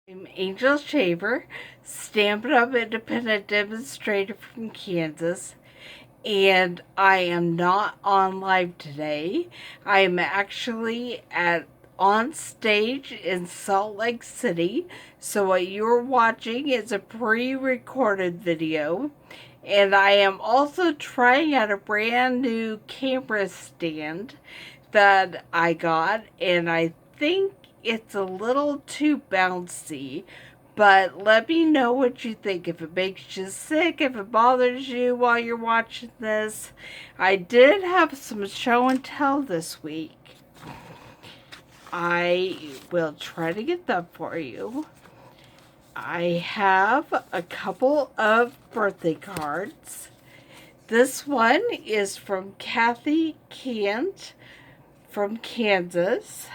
I'm Angel Shaver, Stampin' Up independent demonstrator from Kansas, and I am not on live today. I am actually on stage in Salt Lake City, so what you're watching is a pre-recorded video, and I am also trying out a brand new camera stand that I got, and I think it's a little too bouncy, but let me know what you think. If it makes you sick, if it bothers you while you're watching this. I did have some show and tell this week. I will try to get that for you. I have a couple of birthday cards. This one is from Kathy Kent from Kansas.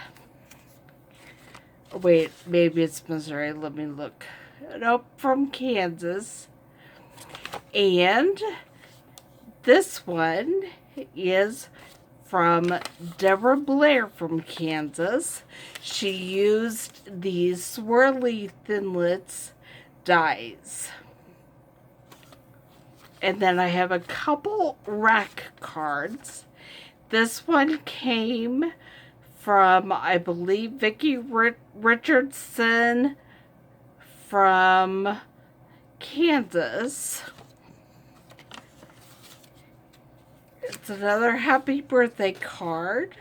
Wait, maybe it's Missouri. Let me look. Nope, from Kansas. And this one is from Deborah Blair from Kansas. She used these swirly thinlits dies. And then I have a couple rack cards. This one came from, I believe, Vicki Richardson from Kansas. It's another happy birthday card.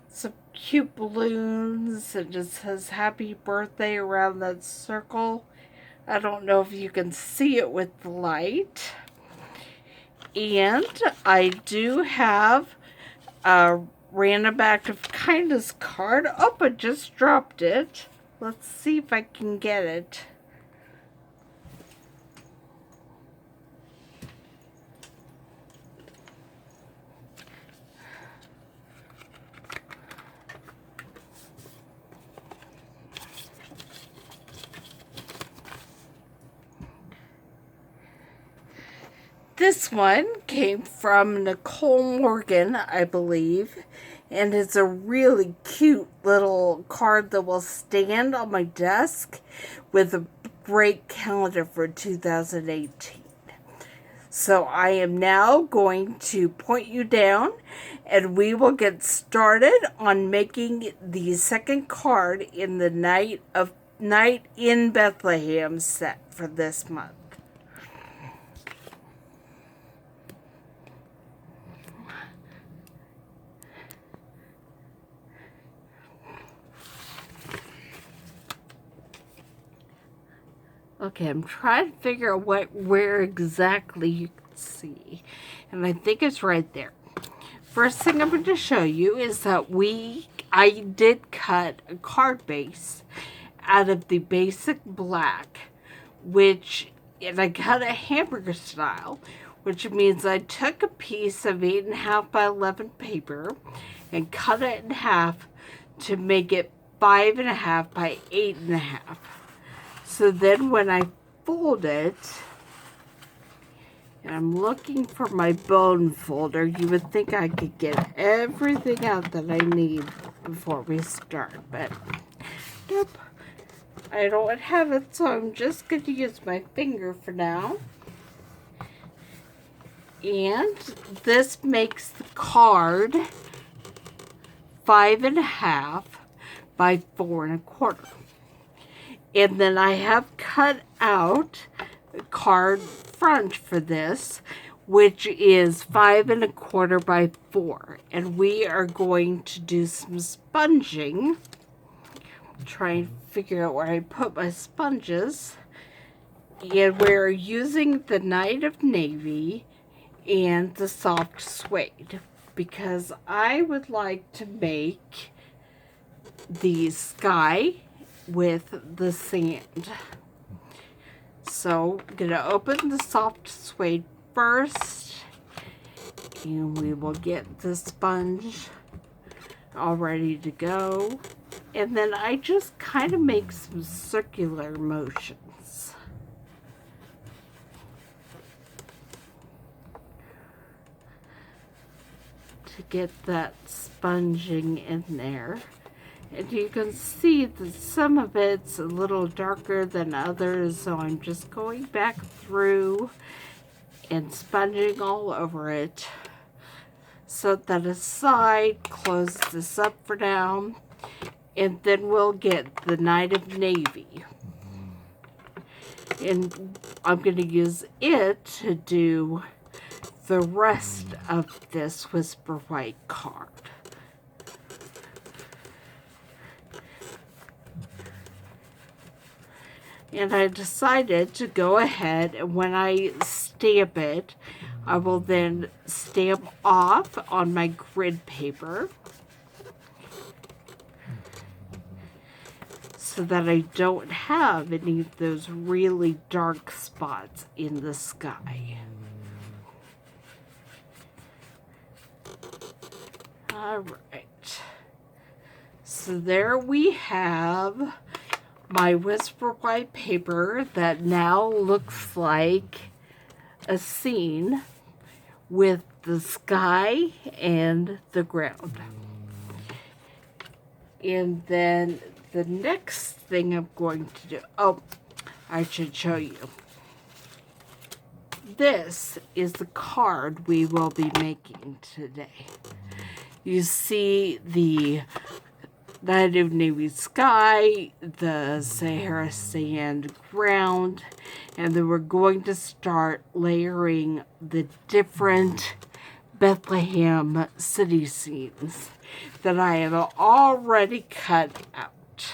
Some cute balloons. It just says happy birthday around that circle. I don't know if you can see it with the light. And I do have a random act of kindness card. Oh, I just dropped it. Let's see if I can get it. This one came from Nicole Morgan, I believe, and it's a really cute little card that will stand on my desk with a great calendar for 2018. So I am now going to point you down, and we will get started on making the second card in the Night in Bethlehem set for this month. Okay, I'm trying to figure out where exactly you can see. And I think it's right there. First thing I'm going to show you is that I did cut a card base out of the basic black, and I cut a hamburger style, which means I took a piece of 8.5 by 11 paper and cut it in half to make it 5.5 by 8.5. So then when I fold it, and I'm looking for my bone folder, you would think I could get everything out that I need before we start, but nope, I don't have it, so I'm just going to use my finger for now. And this makes the card 5.5 by 4.25. And then I have cut out a card front for this, which is 5.25 by 4. And we are going to do some sponging. Try and figure out where I put my sponges. And we're using the Night of Navy and the soft suede, because I would like to make the sky with the sand. So I'm going to open the soft suede first, and we will get the sponge all ready to go. And then I just kind of make some circular motions. To get that sponging in there. And you can see that some of it's a little darker than others, so I'm just going back through and sponging all over it. Set that aside, close this up for now, and then we'll get the Night of Navy. And I'm going to use it to do the rest of this Whisper White card. And I decided to go ahead, and when I stamp it, I will then stamp off on my grid paper so that I don't have any of those really dark spots in the sky. All right. So there we have my Whisper White paper that now looks like a scene with the sky and the ground. And then the next thing I'm going to do, oh, I should show you. This is the card we will be making today. You see the Night of Navy sky, the Sahara sand ground, and then we're going to start layering the different Bethlehem city scenes that I have already cut out.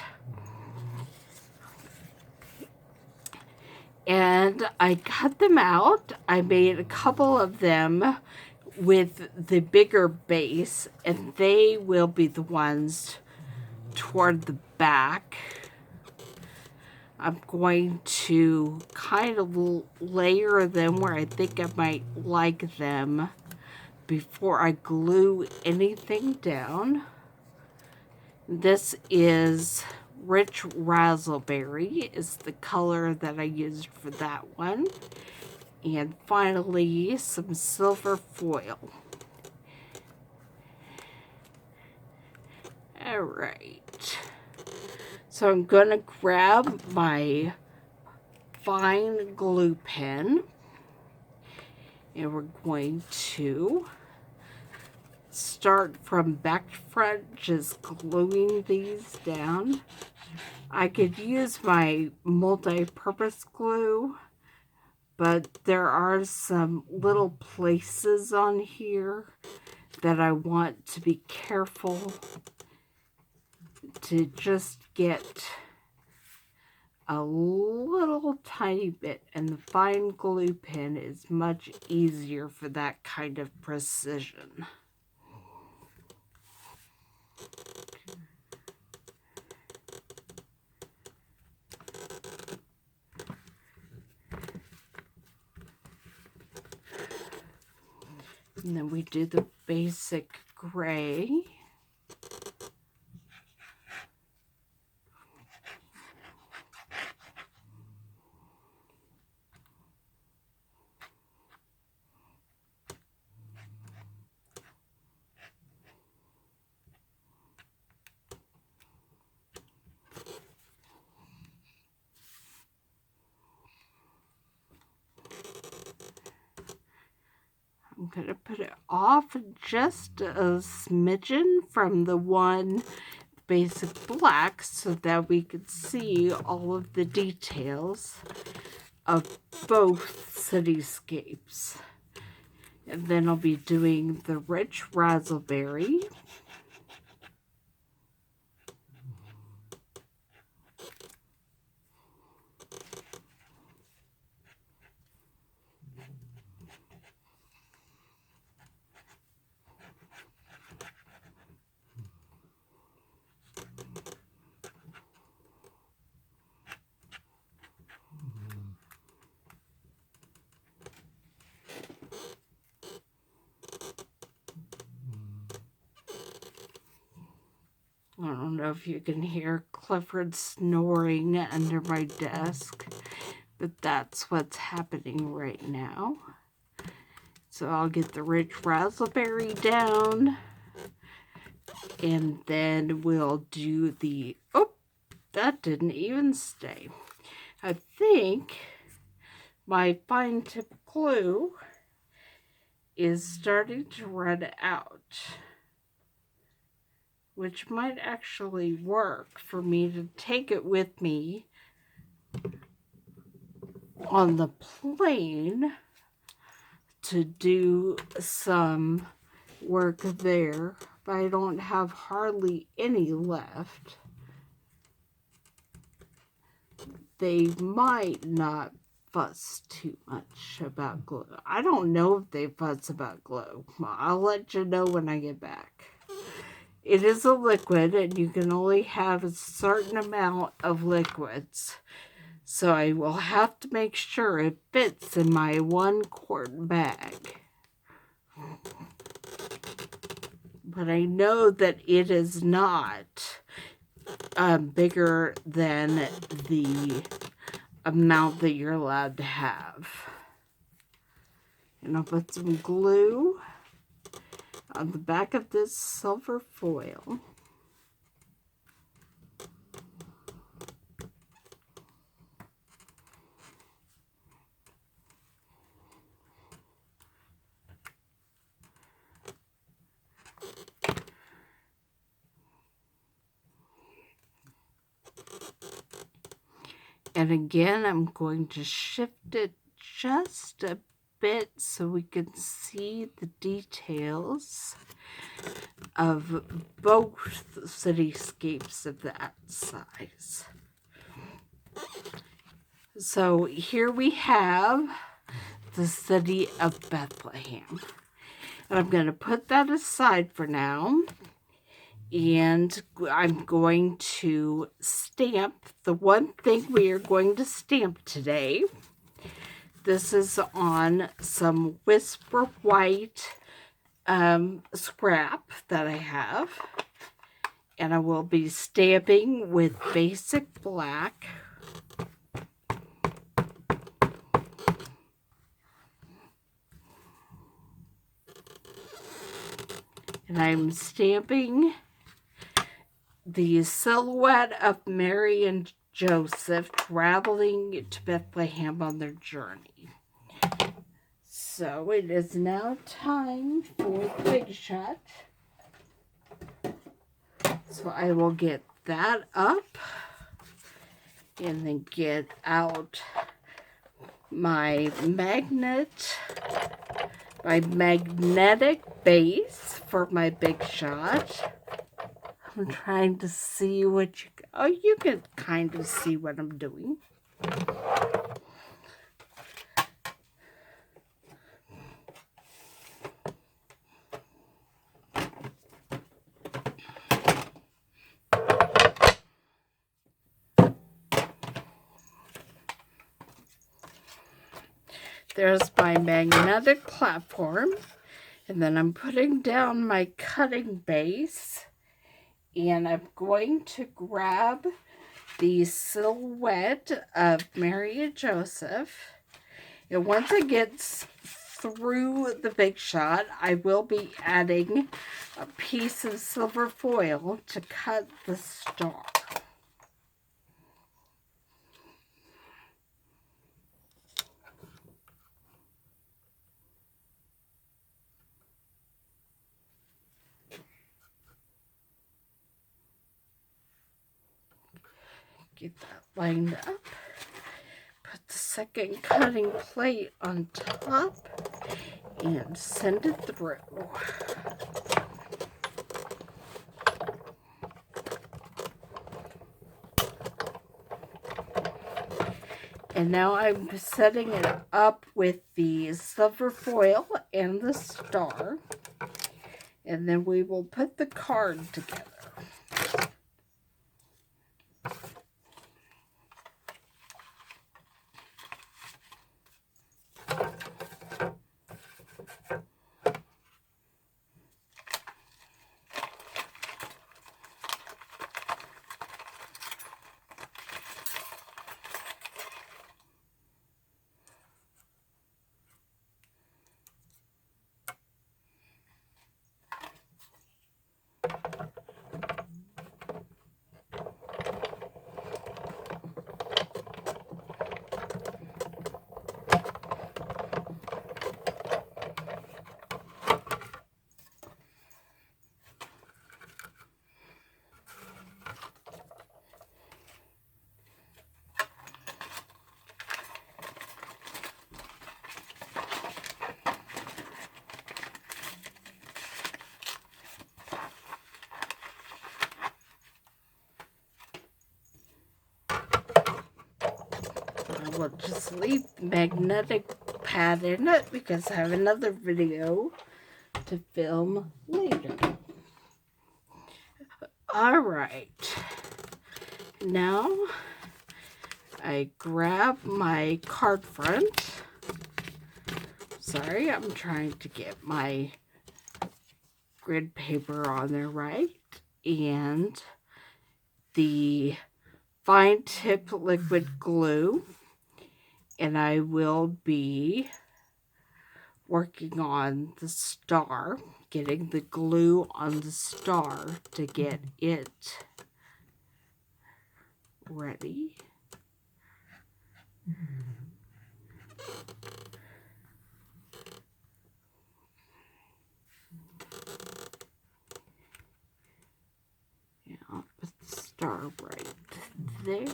And I cut them out. I made a couple of them with the bigger base, and they will be the ones toward the back. I'm going to kind of layer them where I think I might like them before I glue anything down. This is Rich Razzleberry is the color that I used for that one. And finally, some silver foil. All right. So I'm going to grab my fine glue pen, and we're going to start from back to front, just gluing these down. I could use my multi-purpose glue, but there are some little places on here that I want to be careful to just get a little tiny bit, and the fine glue pen is much easier for that kind of precision. And then we do the basic gray. I'm going to put it off just a smidgen from the one basic black so that we could see all of the details of both cityscapes. And then I'll be doing the Rich Razzleberry. I don't know if you can hear Clifford snoring under my desk, but that's what's happening right now. So I'll get the Rich Razzleberry down, And then we'll do the, oh, that didn't even stay. I think my fine tip glue is starting to run out, which might actually work for me to take it with me on the plane to do some work there, but I don't have hardly any left. They might not fuss too much about glue. I don't know if they fuss about glue. I'll let you know when I get back. It is a liquid, and you can only have a certain amount of liquids. So I will have to make sure it fits in my 1-quart bag. But I know that it is not bigger than the amount that you're allowed to have. And I'll put some glue on the back of this silver foil. And again, I'm going to shift it just a bit so we can see the details of both cityscapes of that size. So here we have the city of Bethlehem. And I'm going to put that aside for now. And I'm going to stamp the one thing we are going to stamp today. This is on some Whisper White scrap that I have. And I will be stamping with basic black. And I'm stamping the silhouette of Mary and Joseph traveling to Bethlehem on their journey. So it is now time for the big shot. So I will get that up and then get out my magnetic base for my big shot. I'm trying to see what you can kind of see what I'm doing. There's my magnetic platform, and then I'm putting down my cutting base. And I'm going to grab the silhouette of Mary and Joseph. And once it gets through the big shot, I will be adding a piece of silver foil to cut the star. Get that lined up. Put the second cutting plate on top and send it through. And now I'm setting it up with the silver foil and the star. And then we will put the card together. I will just leave the magnetic pad in it because I have another video to film later. Alright, now I grab my card front. Sorry, I'm trying to get my grid paper on there right. And the fine tip liquid glue. And I will be working on the star, getting the glue on the star to get it ready. I'll put the star right there.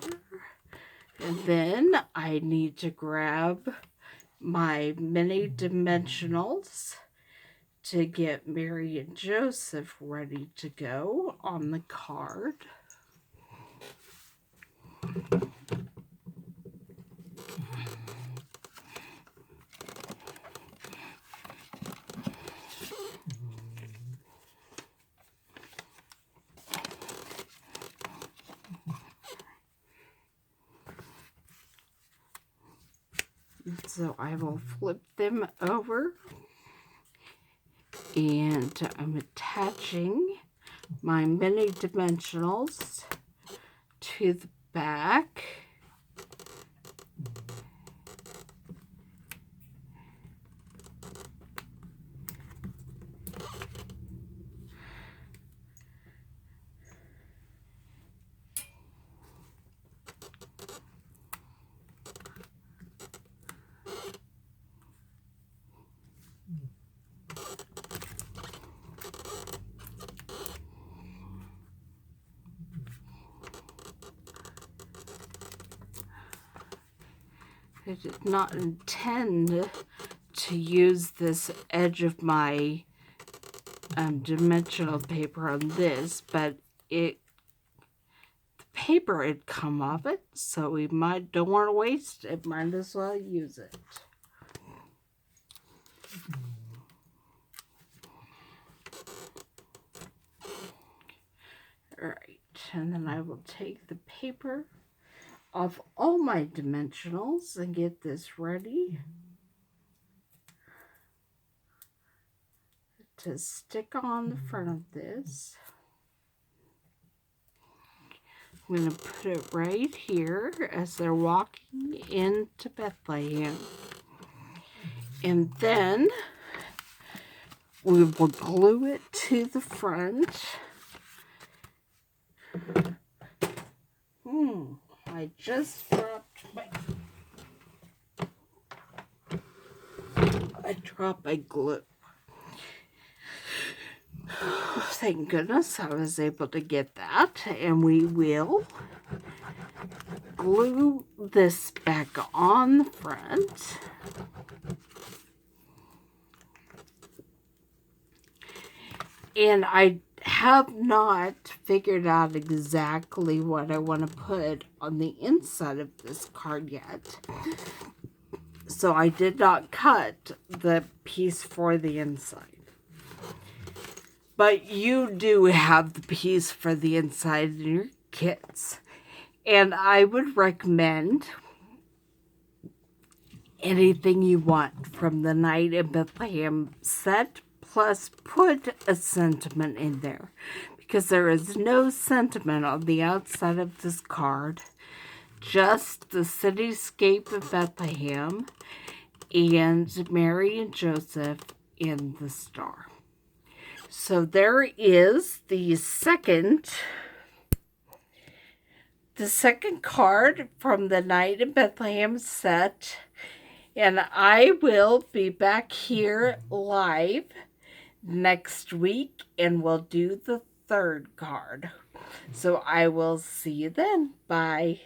And then I need to grab my mini dimensionals to get Mary and Joseph ready to go on the card. So I will flip them over, and I'm attaching my mini dimensionals to the back. I did not intend to use this edge of my dimensional paper on this, but the paper had come off it, so we don't want to waste it. Might as well use it. All right, and then I will take the paper off all my dimensionals and get this ready to stick on the front of this. I'm going to put it right here as they're walking into Bethlehem. And then we will glue it to the front. I just dropped my glue. Thank goodness I was able to get that, and we will glue this back on the front. And I have not figured out exactly what I want to put on the inside of this card yet. So I did not cut the piece for the inside. But you do have the piece for the inside in your kits. And I would recommend anything you want from the Night in Bethlehem set, plus put a sentiment in there, because there is no sentiment on the outside of this card, just the cityscape of Bethlehem and Mary and Joseph in the star. So there is the second card from the Night in Bethlehem set, and I will be back here live next week, and we'll do the third card. So I will see you then. Bye.